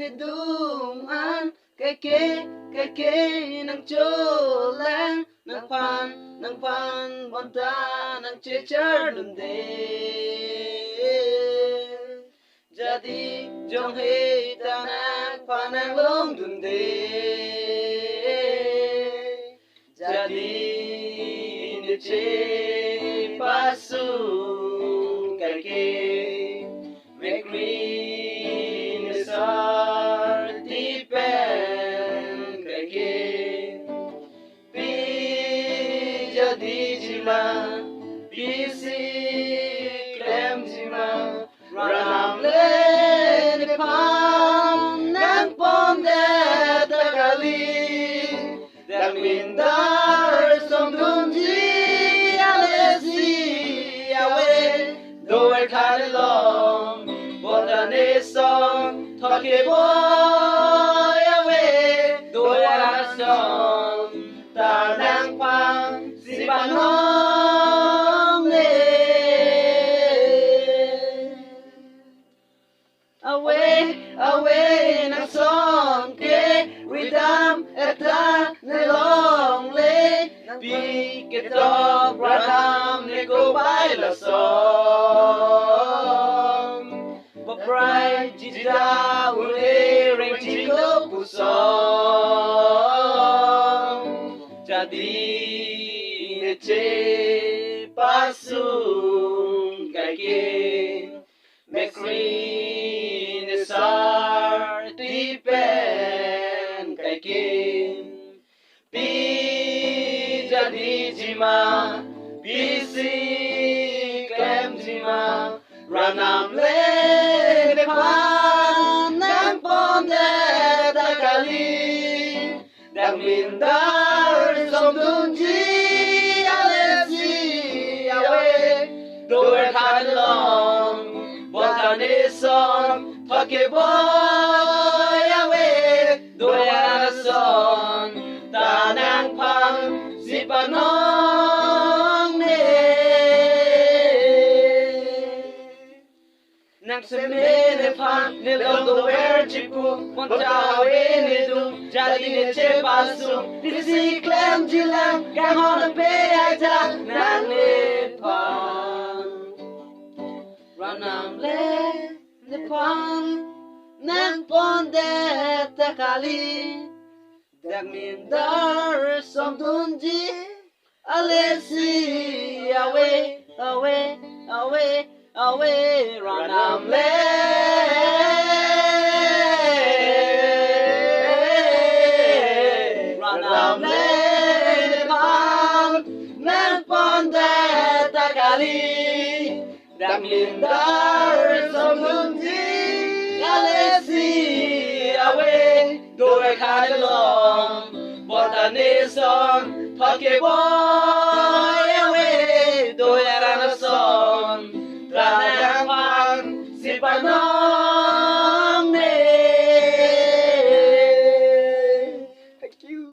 để đúng ăn cái kế nang cho lang nang phan bọn ta nang chế chở đùm đê jadi jong hei ta nang phan nang long đùm đê jadi ni chế pasu cái kế về green sar ti pen cái kế pi jadi jima pi si klem jima ranam lên pam nang pom de ta kali đang min dar som dum ji alesi awe đôi khai lòng bọn ta nê son thoát kê bôi awe đôi ara son ta đang phang si bàn hông nê awe nang son kê ridam eta nê long lê pi kê top radam nê cô bay là son Baprai jida ule Rengji kopuson jadi nece pasung kaki mekri nesar tipen kaki pi jadi jima bisi kem jima ranam lên phan nang pom de ta kali đang min dar som dun ji alesi awe đôi khai lòng bọn ta nê son thoát kê bôi awe đôi ara son ta nang phang si pa nong nê nang seme ne phan ne lo do ver chipu mon ta we ne du jadi ne che pasu disi klem jilang gang on pe aja nang ne phan ranam le ne phan nang pon de ta kali dag min dar som dun ji alesi awe ranam le pam nang pon de ta kali đang min dar som dun ji alesi awe đôi khai lòng bọn ta nê son thoát kê bôi